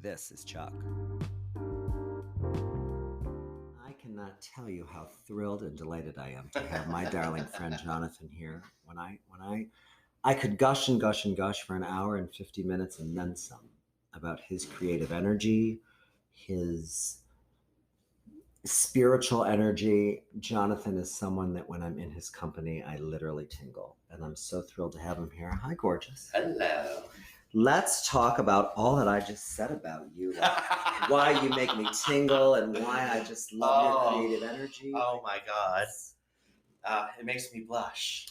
This is Chuck. I cannot tell you how thrilled and delighted I am to have my darling friend Jonathan here. When I could gush and gush and gush for an hour and 50 minutes and then some about his creative energy, his spiritual energy. Jonathan is someone that when I'm in his company, I literally tingle. And I'm so thrilled to have him here. Hi, gorgeous. Hello. Let's talk about all that I just said about you. Like why you make me tingle and why I just love your creative energy. Oh my God. It makes me blush.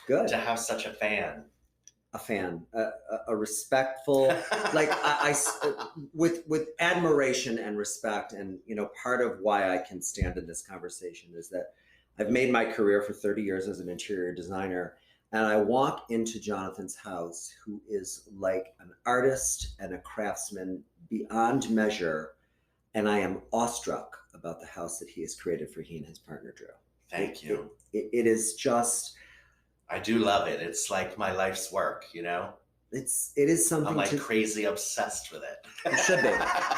Good. To have such a fan. A respectful, like with admiration and respect. And, you know, part of why I can stand in this conversation is that I've made my career for 30 years as an interior designer. And I walk into Jonathan's house, who is like an artist and a craftsman beyond measure. And I am awestruck about the house that he has created for he and his partner, Drew. Thank you. It is just... I do love it. It's like my life's work, you know? It is something. I'm like crazy obsessed with it. It should be.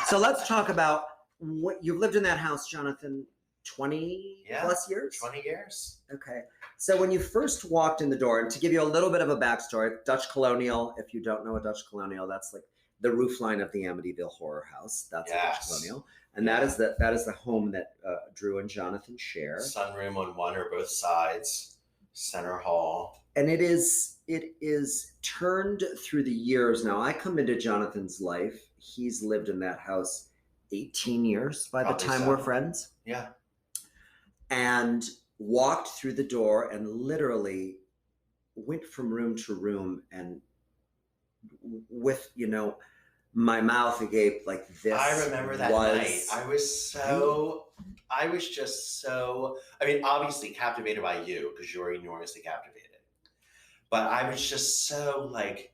So let's talk about what you've lived in that house, Jonathan, 20 plus years? 20 years. Okay. So when you first walked in the door, and to give you a little bit of a backstory, Dutch Colonial, if you don't know a Dutch Colonial, that's like the roofline of the Amityville Horror House. That's a Dutch Colonial. And that is the home that Drew and Jonathan share. Sunroom on one or both sides. Center hall. And it is turned through the years. Now, I come into Jonathan's life. He's lived in that house 18 years by the time we're friends. Yeah. And walked through the door and literally went from room to room and with, you know, my mouth agape like this. I remember that night. I was just so, I mean, obviously captivated by you because you're enormously captivated. But I was just so like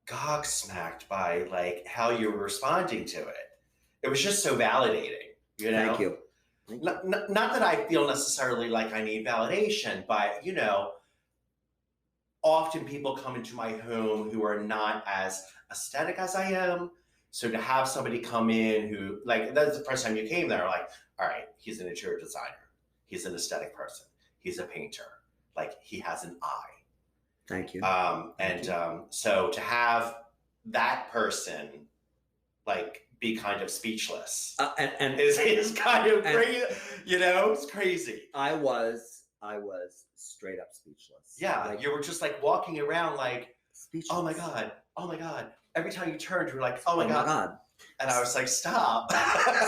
gobsmacked by like how you were responding to it. It was just so validating, you know? Thank you. Not that I feel necessarily like I need validation, but you know, often people come into my home who are not as aesthetic as I am. So to have somebody come in who, like, that's the first time you came there, like, all right, he's an interior designer. He's an aesthetic person. He's a painter. Like, he has an eye. Thank you. So to have that person, like, be kind of speechless and is kind of crazy, you know, it's crazy. I was straight up speechless. Yeah, like, you were just like walking around like, speechless. Oh my God. Every time you turned, you were like, oh my God. And I was like, stop.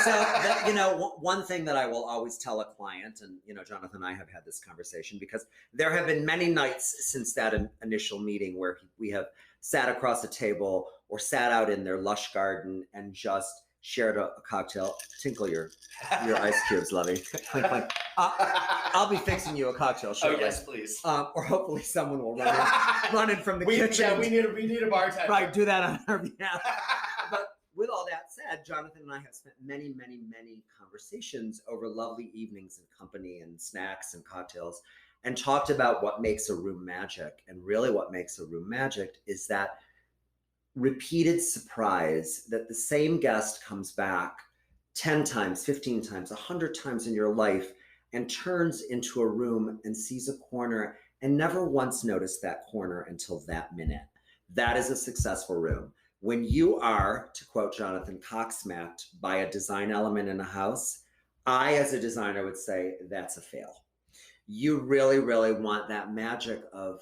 So, you know, one thing that I will always tell a client, and, you know, Jonathan and I have had this conversation because there have been many nights since that initial meeting where we have sat across a table or sat out in their lush garden and just shared a cocktail. Tinkle your ice cubes, Lovey. Clink, clink. I'll be fixing you a cocktail shortly. Oh, yes, please. Or hopefully someone will run in from the kitchen. Yeah, we need a bartender. Right, do that on our behalf. But with all that said, Jonathan and I have spent many, many, many conversations over lovely evenings and company and snacks and cocktails and talked about what makes a room magic. And really what makes a room magic is that repeated surprise that the same guest comes back 10 times, 15 times, 100 times in your life and turns into a room and sees a corner and never once noticed that corner until that minute. That is a successful room. When you are, to quote Jonathan, cocksmacked by a design element in a house, I, as a designer, would say that's a fail. You really, really want that magic of,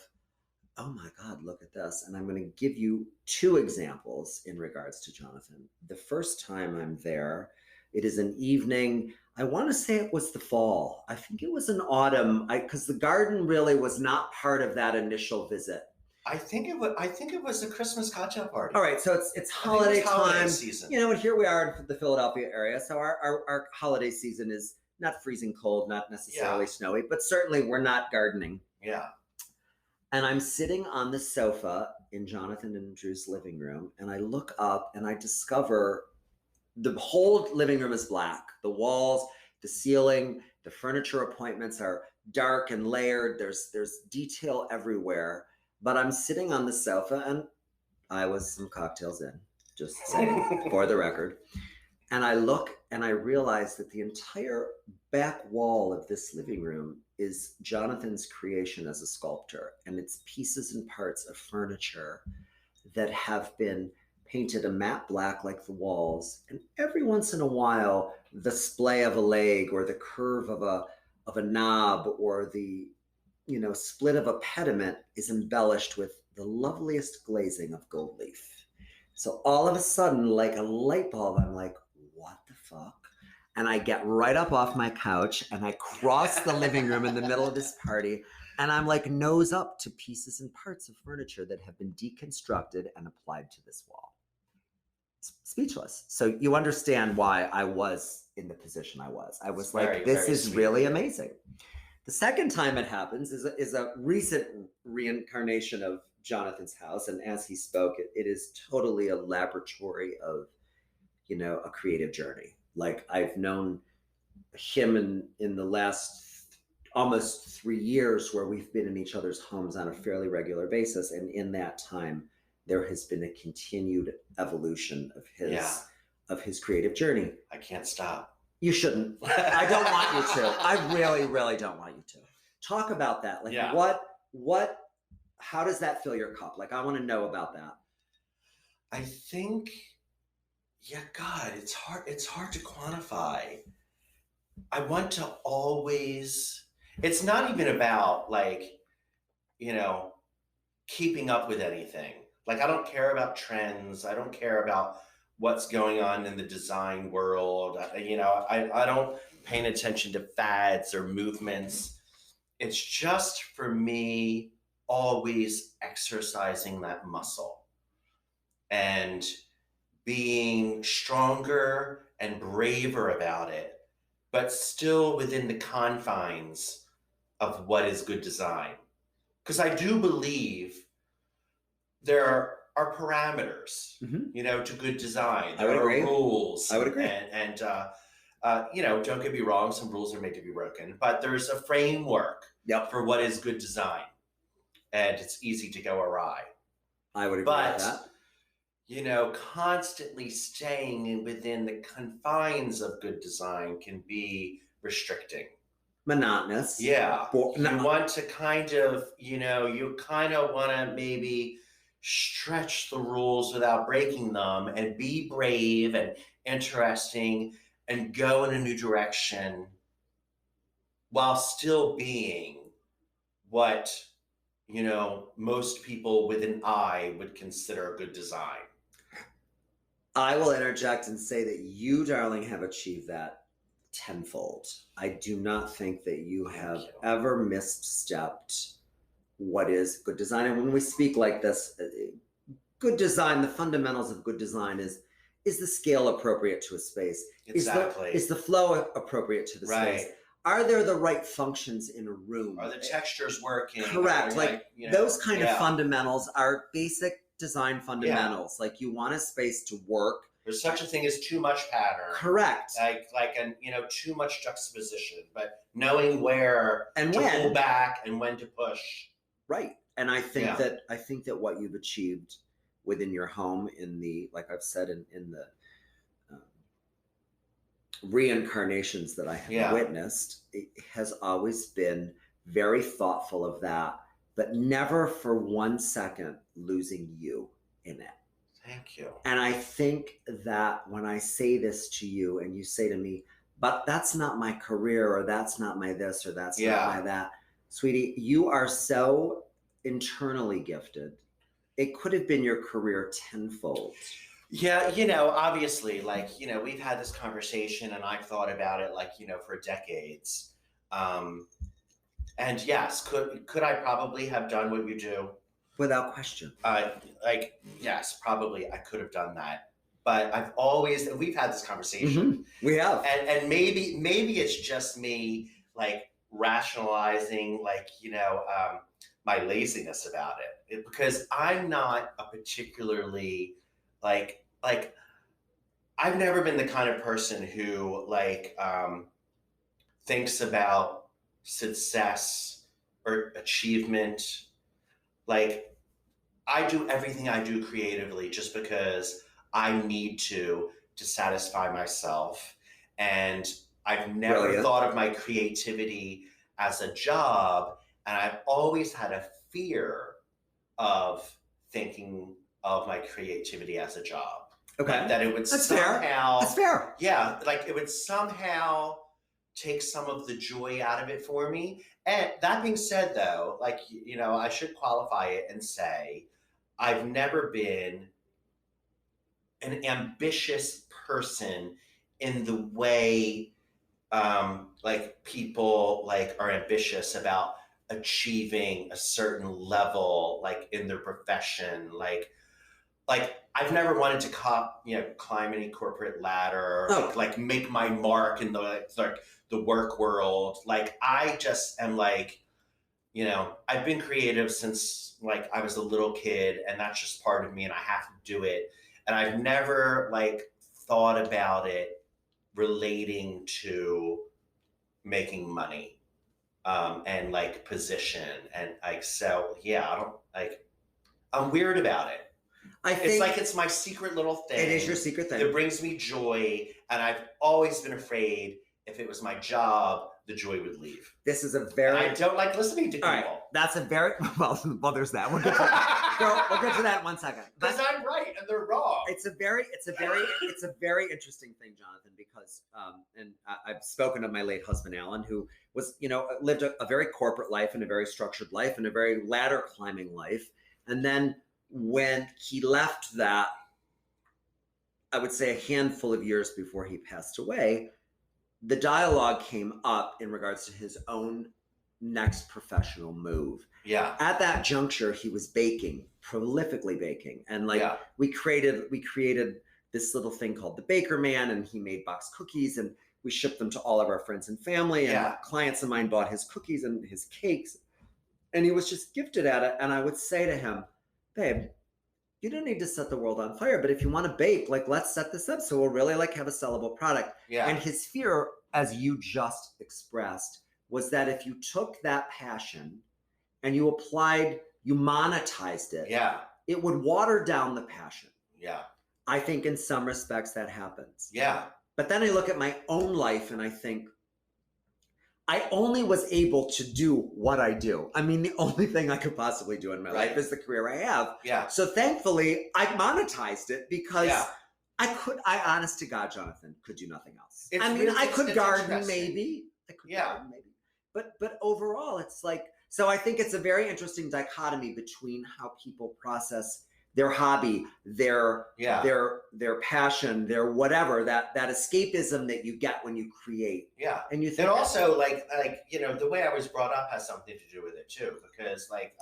oh my God, look at this. And I'm going to give you two examples in regards to Jonathan. The first time I'm there, it is an evening. I want to say it was the fall. I think it was an autumn because the garden really was not part of that initial visit. I think it was a Christmas cocktail party. All right, so it's holiday time season. You know, and here we are in the Philadelphia area. So our holiday season is not freezing cold, not necessarily snowy, but certainly we're not gardening. Yeah. And I'm sitting on the sofa in Jonathan and Drew's living room, and I look up and I discover the whole living room is black. The walls, the ceiling, the furniture appointments are dark and layered. There's detail everywhere. But I'm sitting on the sofa and I was some cocktails in. just saying for the record. And I look and I realize that the entire back wall of this living room is Jonathan's creation as a sculptor. And it's pieces and parts of furniture that have been painted a matte black like the walls. And every once in a while, the splay of a leg or the curve of a knob or the split of a pediment is embellished with the loveliest glazing of gold leaf. So all of a sudden, like a light bulb, I'm like, what the fuck? And I get right up off my couch and I cross the living room in the middle of this party. And I'm like nose up to pieces and parts of furniture that have been deconstructed and applied to this wall. Speechless. So you understand why I was in the position I was. I was like, this is really amazing. The second time it happens is a recent reincarnation of Jonathan's house. And as he spoke, it is totally a laboratory of, a creative journey. Like I've known him in the last almost 3 years where we've been in each other's homes on a fairly regular basis. And in that time, there has been a continued evolution of his creative journey. I can't stop. You shouldn't. I don't want you to. I really, really don't want you to. Talk about that. Like how does that fill your cup? Like I want to know about that. I think, God, it's hard to quantify. I want to always, it's not even about like, keeping up with anything. Like I don't care about trends. I don't care about what's going on in the design world. I don't pay attention to fads or movements. It's just for me always exercising that muscle and being stronger and braver about it, but still within the confines of what is good design. Because I do believe there are parameters, to good design. There are rules. I would agree. And don't get me wrong, some rules are made to be broken, but there's a framework for what is good design. And it's easy to go awry. I would agree with that. Constantly staying within the confines of good design can be restricting. Monotonous. Yeah. You want to kind of, you kind of want to maybe stretch the rules without breaking them and be brave and interesting and go in a new direction while still being what, most people with an eye would consider a good design. I will interject and say that you, darling, have achieved that tenfold. I do not think that you have ever misstepped what is good design. And when we speak like this, good design, the fundamentals of good design is the scale appropriate to a space? Exactly. Is the flow appropriate to the space? Are there the right functions in a room? Are the textures working? Correct. Those kind of fundamentals are basic design fundamentals. Like you want a space to work. There's such a thing as too much pattern. Correct. Too much juxtaposition, but knowing where and to when pull back and when to push. Right. And I think that what you've achieved within your home in the, like I've said, in the reincarnations that I have witnessed, it has always been very thoughtful of that, but never for 1 second losing you in it. Thank you. And I think that when I say this to you and you say to me, but that's not my career, or that's not my this, or that's not my that, sweetie, you are so internally gifted. It could have been your career tenfold. Yeah, obviously, we've had this conversation and I've thought about it, for decades. And yes, could I probably have done what you do? Without question. Yes, probably I could have done that. But I've always, and we've had this conversation. Mm-hmm. We have. And maybe it's just me, rationalizing, my laziness about it. Because I'm not a particularly, I've never been the kind of person who, thinks about success or achievement. I do everything I do creatively just because I need to satisfy myself. And I've never Brilliant. thought of my creativity as a job. And I've always had a fear of thinking of my creativity as a job. Okay. Like that it would That's somehow. That's fair. Yeah, like it would somehow take some of the joy out of it for me. And that being said, though, like, you know, I should qualify it and say I've never been an ambitious person in the way like people like are ambitious about achieving a certain level like in their profession, like I've never wanted to climb any corporate ladder, like make my mark in the like the work world. Like I just am like, you know, I've been creative since like I was a little kid, and that's just part of me, and I have to do it. And I've never like thought about it relating to making money and like position and like, so yeah, I don't like, I'm weird about it. I think it's like it's my secret little thing. It is your secret thing. It brings me joy, and I've always been afraid if it was my job, the joy would leave. This is a very. And I don't like listening to people. All right, that's a very well. There's that. We'll get to that in 1 second. Because I'm right and they're wrong. It's a very interesting thing, Jonathan, because and I've spoken of my late husband Alan, who was, you know, lived a very corporate life and a very structured life and a very ladder climbing life, and then when he left that, I would say a handful of years before he passed away, the dialogue came up in regards to his own next professional move. Yeah. At that juncture, he was baking, prolifically baking. And like we created this little thing called the Baker Man, and he made box cookies, and we shipped them to all of our friends and family. And clients of mine bought his cookies and his cakes. And he was just gifted at it. And I would say to him, babe, you don't need to set the world on fire, but if you want to bake, like, let's set this up so we'll really like have a sellable product. Yeah. And his fear, as you just expressed, was that if you took that passion and you monetized it, it would water down the passion. Yeah. I think in some respects that happens. Yeah. But then I look at my own life and I think, I only was able to do what I do. I mean, the only thing I could possibly do in my life is the career I have. Yeah. So thankfully, I monetized it because I honest to God, Jonathan, could do nothing else. I could garden maybe. But overall, it's like, so I think it's a very interesting dichotomy between how people process their hobby, their passion, their whatever, that escapism that you get when you create. Yeah. And you think, and also like, you know, the way I was brought up has something to do with it too, because like,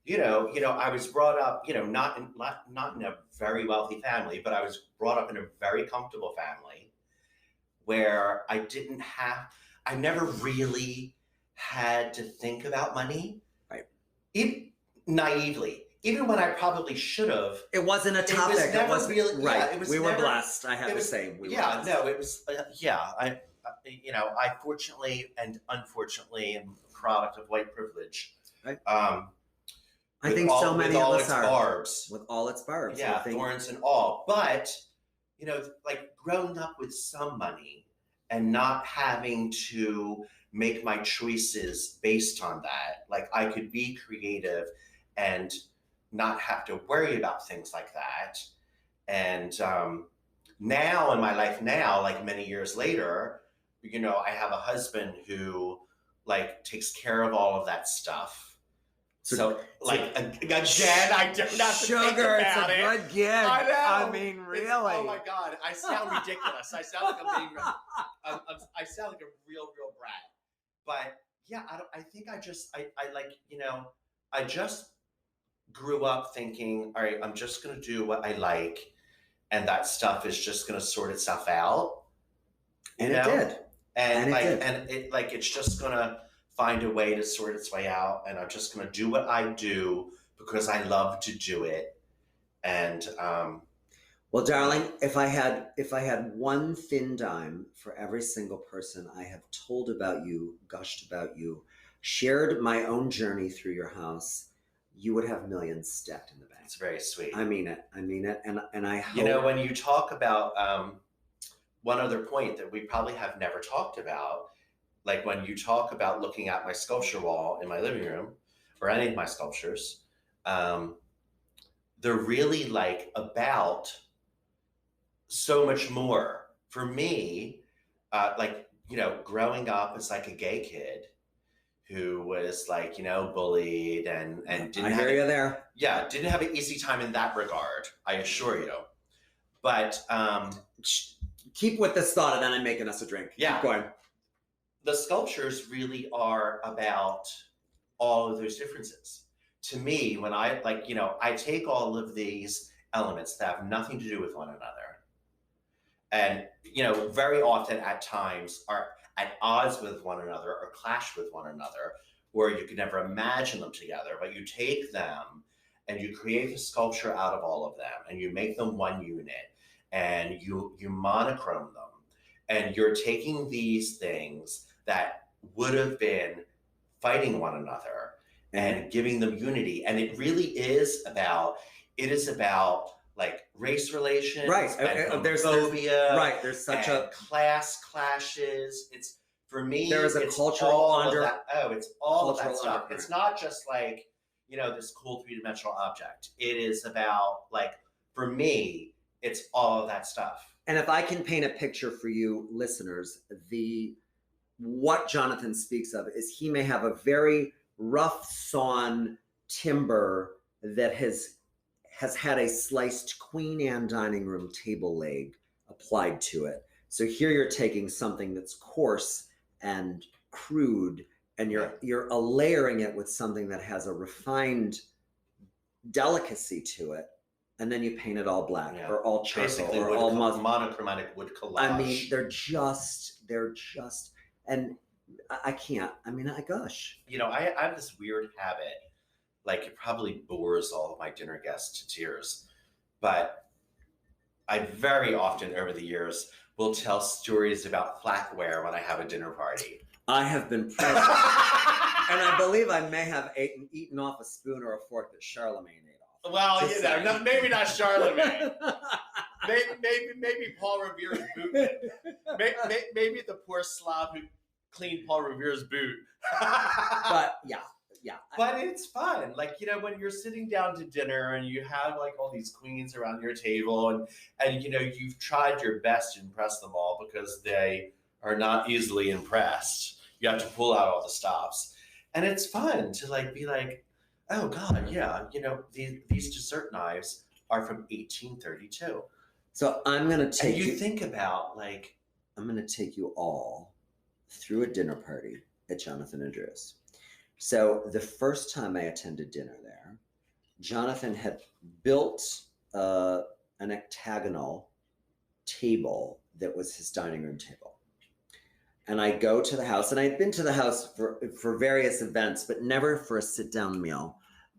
you know, I was brought up, you know, not in a very wealthy family, but I was brought up in a very comfortable family where I never really had to think about money. Right. Naively. Even when I probably should have. It wasn't a topic. It was never really, right. It was we were blessed. I have to say. It was, you know, I fortunately and unfortunately am a product of white privilege. Right. I think so many of us are. Barbs. With all its barbs. Yeah, thorns and all. But, you know, like growing up with some money and not having to make my choices based on that. Like I could be creative and not have to worry about things like that. And now in my life now, like many years later, you know, I have a husband who like takes care of all of that stuff. So again, I don't have to think about it. It's a good gig. I know. I mean, really. Oh my God, I sound ridiculous. I sound like I'm being, I sound like a real brat. But yeah, I think I like, you know, I just grew up thinking, all right, I'm just going to do what I like, and that stuff is just going to sort itself out. And it did. And it's just going to find a way to sort its way out, and I'm just going to do what I do because I love to do it. And well, darling, if I had one thin dime for every single person I have told about you, gushed about you, shared my own journey through your house, you would have millions stacked in the bank. It's very sweet. I mean it. And I hope... You know, when you talk about one other point that we probably have never talked about, like when you talk about looking at my sculpture wall in my living room, or any of my sculptures, they're really like about so much more. For me, like, you know, growing up as like a gay kid who was like, you know, bullied and didn't I hear you there. Yeah, didn't have an easy time in that regard, I assure you. But keep with this thought, and then I'm making us a drink. Yeah. Keep going. The sculptures really are about all of those differences. To me, when I, like, you know, I take all of these elements that have nothing to do with one another, and, you know, very often at times are at odds with one another or clash with one another, or you could never imagine them together, but you take them and you create a sculpture out of all of them, and you make them one unit, and you monochrome them, and you're taking these things that would have been fighting one another and giving them unity. And it really is about, like race relations, right? There's phobia, right? There's such a class clashes. It's, for me, there is a it's cultural all under. Of that. Oh, it's all of that stuff. Undercurrent. It's not just like, you know, this cool three-dimensional object. It is about, like, for me, it's all of that stuff. And if I can paint a picture for you listeners, what Jonathan speaks of is he may have a very rough sawn timber that has had a sliced Queen Anne dining room table leg applied to it. So here you're taking something that's coarse and crude, and you're layering it with something that has a refined delicacy to it, and then you paint it all black or all charcoal. Basically, or all monochromatic wood collage. I mean, they're just, and I can't. I mean, I gush. You know, I have this weird habit, like it probably bores all of my dinner guests to tears, but I very often over the years will tell stories about flatware when I have a dinner party. I have been present, and I believe I may have eaten off a spoon or a fork that Charlemagne ate off. Well, just you know, maybe not Charlemagne. maybe Paul Revere's boot. Maybe the poor slob who cleaned Paul Revere's boot. But yeah. But it's fun. Like, you know, when you're sitting down to dinner and you have like all these queens around your table, and you know, you've tried your best to impress them all because they are not easily impressed. You have to pull out all the stops. And it's fun to like be like, oh God, yeah, you know, these dessert knives are from 1832. So I'm gonna take you think about like, I'm gonna take you all through a dinner party at Jonathan and Drew's. So the first time I attended dinner there, Jonathan had built an octagonal table that was his dining room table. And I go to the house, and I'd been to the house for various events, but never for a sit-down meal.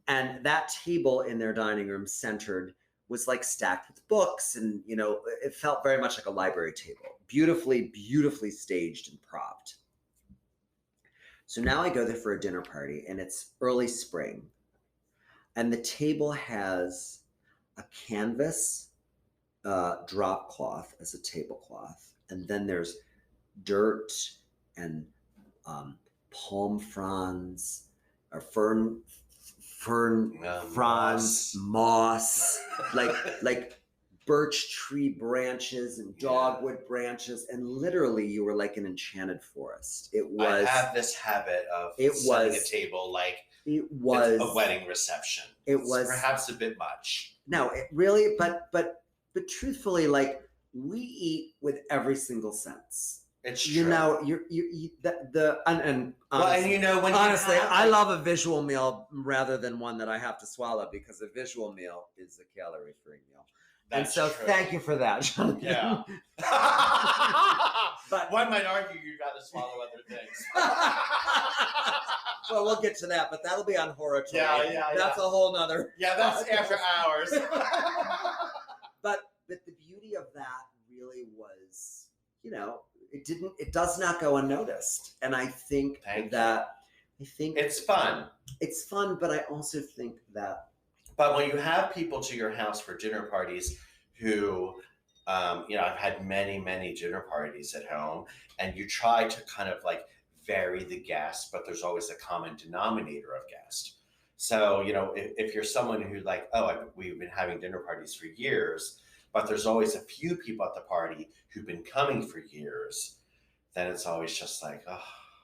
And that table in their dining room centered was like stacked with books, and, you know, it felt very much like a library table, beautifully, beautifully staged and propped. So now I go there for a dinner party, and it's early spring, and the table has a canvas drop cloth as a tablecloth, and then there's dirt and palm fronds or fern fronds, moss, like birch tree branches and dogwood branches, and literally you were like an enchanted forest. It was. I have this habit of setting a table like it was a wedding reception. It was perhaps a bit much. No, it really, but truthfully, like, we eat with every single sense. It's true. You know, and honestly, you know, when honestly, I love a visual meal rather than one that I have to swallow, because a visual meal is a calorie-free meal. And so thank you for that, Jonathan. Yeah. But one might argue you'd rather swallow other things. Well, we'll get to that, but that'll be on Horror Tour. Yeah. That's a whole nother. Yeah, that's after hours. But the beauty of that really was, you know, it does not go unnoticed. And I think I think it's fun. It's fun, but I also think that. But when you have people to your house for dinner parties who, I've had many, many dinner parties at home, and you try to kind of like vary the guests, but there's always a common denominator of guest. So, if you're someone who like, we've been having dinner parties for years, but there's always a few people at the party who've been coming for years, then it's always just like, oh,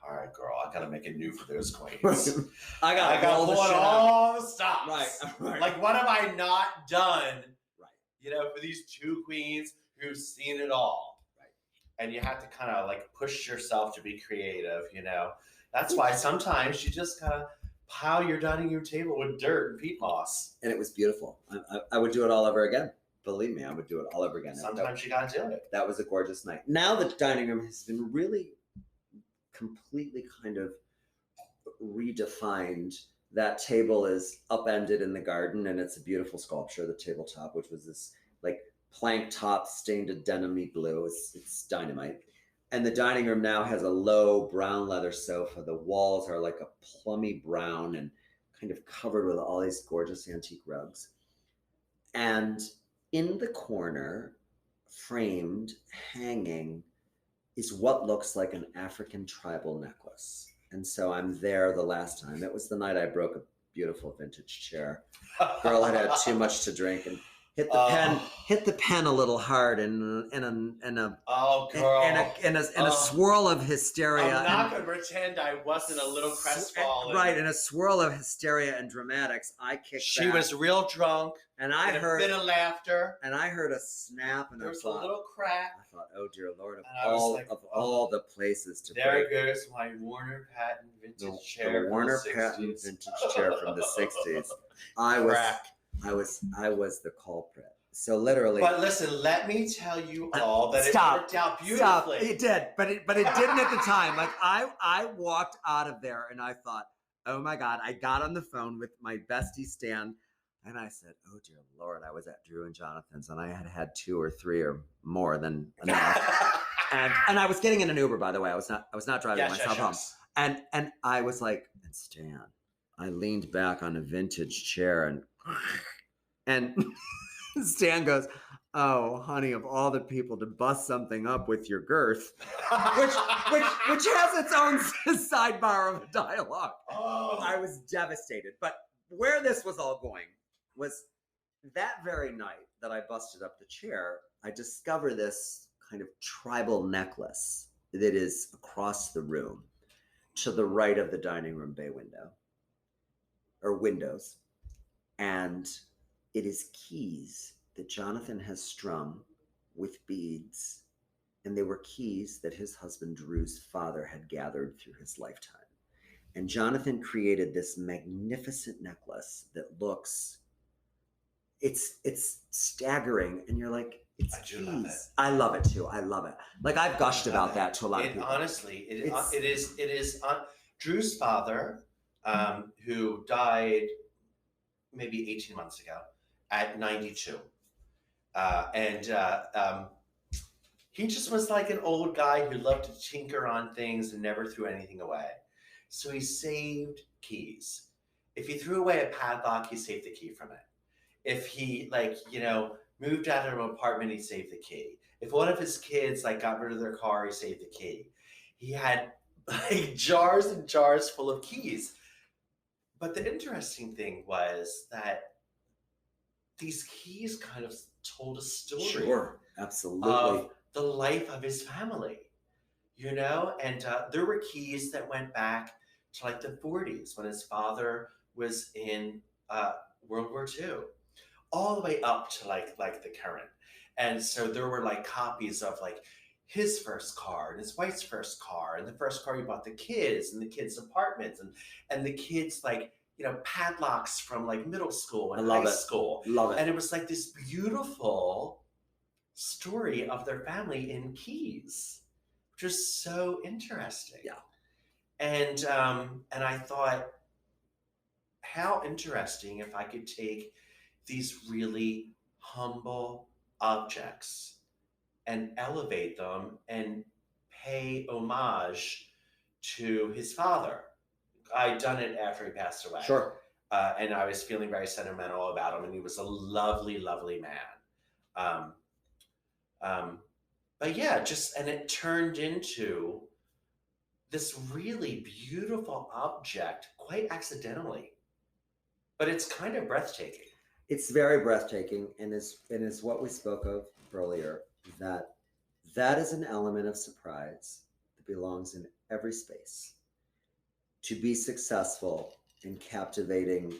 all right, girl, I gotta make it new for those queens. I gotta pull all the stops. Right. Like, what have I not done? Right. For these two queens who've seen it all. Right. And you have to kind of like push yourself to be creative. That's why sometimes you just kind of pile your dining room table with dirt and peat moss. And it was beautiful. I would do it all over again. Believe me, I would do it all over again. Sometimes you gotta do it. That was a gorgeous night. Now the dining room has been really completely kind of redefined. That table is upended in the garden, and it's a beautiful sculpture, the tabletop, which was this like plank top stained a denim-y blue. It's dynamite. And the dining room now has a low brown leather sofa. The walls are like a plummy brown and kind of covered with all these gorgeous antique rugs. And in the corner, framed, hanging, is what looks like an African tribal necklace. And so I'm there the last time. It was the night I broke a beautiful vintage chair. Girl had too much to drink and hit the pen a little hard in a swirl of hysteria. I'm not gonna pretend I wasn't a little crestfallen. Right, in a swirl of hysteria and dramatics, I kicked She back. was real drunk. And I heard a bit of laughter. And I heard a snap, and there was a little crack. I thought, oh dear Lord, of all the places to there break. goes my Warner Patton vintage chair. The Warner Patton vintage chair from the 60s. I was the culprit. So literally. But listen, let me tell you all that it worked out beautifully. Stop. It did, but it didn't at the time. Like I walked out of there and I thought, oh my God, I got on the phone with my bestie Stan and I said, oh dear Lord, I was at Drew and Jonathan's and I had 2 or 3 or more than enough. and I was getting in an Uber, by the way. I was not driving myself home. And I was like, and Stan, I leaned back on a vintage chair and Stan goes, oh, honey, of all the people to bust something up with your girth, which has its own sidebar of dialogue. Oh. I was devastated. But where this was all going was that very night that I busted up the chair, I discover this kind of tribal necklace that is across the room to the right of the dining room bay window, or windows. And it is keys that Jonathan has strung with beads, and they were keys that his husband Drew's father had gathered through his lifetime. And Jonathan created this magnificent necklace that looks, it's staggering, and you're like, it's keys. Love it. I love it too. I love it. Like I've gushed about that to a lot of people. Honestly, it is Drew's father, who died maybe 18 months ago at 92. He just was like an old guy who loved to tinker on things and never threw anything away. So he saved keys. If he threw away a padlock, he saved the key from it. If he moved out of an apartment, he saved the key. If one of his kids got rid of their car, he saved the key. He had jars and jars full of keys. But the interesting thing was that these keys kind of told a story. Sure, absolutely. Of the life of his family, and there were keys that went back to the 40s when his father was in World War II, all the way up to like the current. And so there were copies of his first car and his wife's first car and the first car he bought the kids and the kids' apartments and the kids padlocks from middle school and high school. Love it. And it was this beautiful story of their family in keys, which is so interesting. Yeah. And I thought, how interesting if I could take these really humble objects and elevate them and pay homage to his father, I'd done it after he passed away. Sure. And I was feeling very sentimental about him, and he was a lovely, lovely man. Um, um, but yeah, and it turned into this really beautiful object quite accidentally, but it's kind of breathtaking. It's very breathtaking, and is what we spoke of earlier, that is an element of surprise that belongs in every space. To be successful in captivating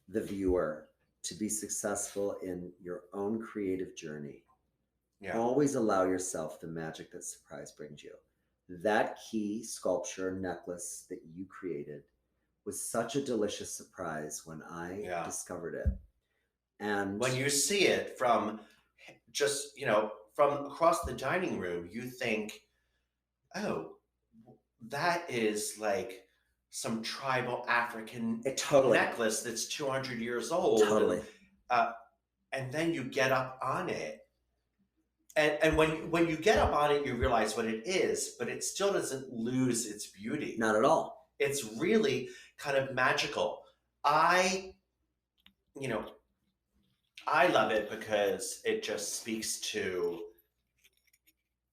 the viewer, to be successful in your own creative journey, always allow yourself the magic that surprise brings you. That key sculpture necklace that you created was such a delicious surprise when I discovered it. And when you see it from just, from across the dining room, you think, oh, that is like some tribal African necklace that's 200 years old. Totally. And then you get up on it. And when you get up on it, you realize what it is, but it still doesn't lose its beauty. Not at all. It's really kind of magical. I love it because it just speaks to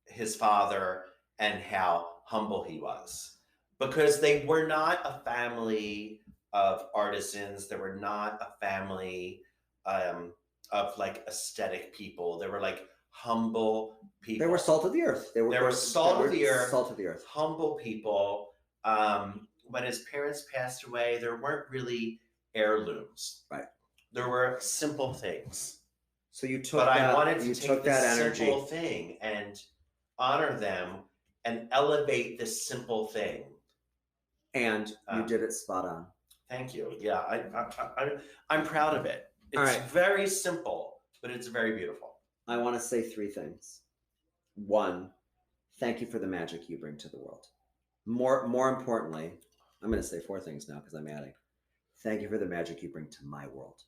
his father and how humble he was. Because they were not a family of artisans. They were not a family of like aesthetic people. They were like humble people. They were salt of the earth. They were salt of the earth. Salt of the earth. Humble people. When his parents passed away, there weren't really heirlooms. Right. There were simple things. So you took but that, I wanted to you take took this that energy. simple thing and honor them and elevate this simple thing. And you did it spot on. Thank you. Yeah, I'm proud of it. It's very simple, but it's very beautiful. I want to say 3 things. 1, thank you for the magic you bring to the world. More importantly, I'm going to say 4 things now because I'm adding. Thank you for the magic you bring to my world.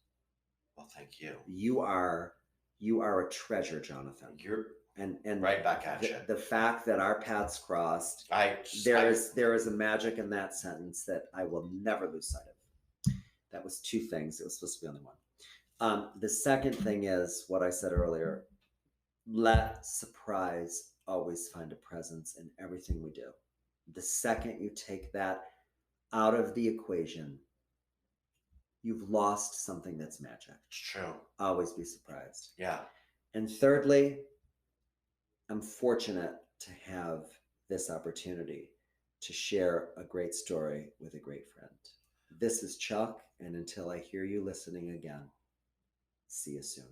Well, thank you. You are a treasure, Jonathan. You're and right back at you. The fact that our paths crossed, there is a magic in that sentence that I will never lose sight of. That was 2 things. It was supposed to be only 1. The second thing is what I said earlier. Let surprise always find a presence in everything we do. The second you take that out of the equation, you've lost something that's magic. It's true. Always be surprised. Yeah. And thirdly, I'm fortunate to have this opportunity to share a great story with a great friend. This is Chuck, and until I hear you listening again, see you soon.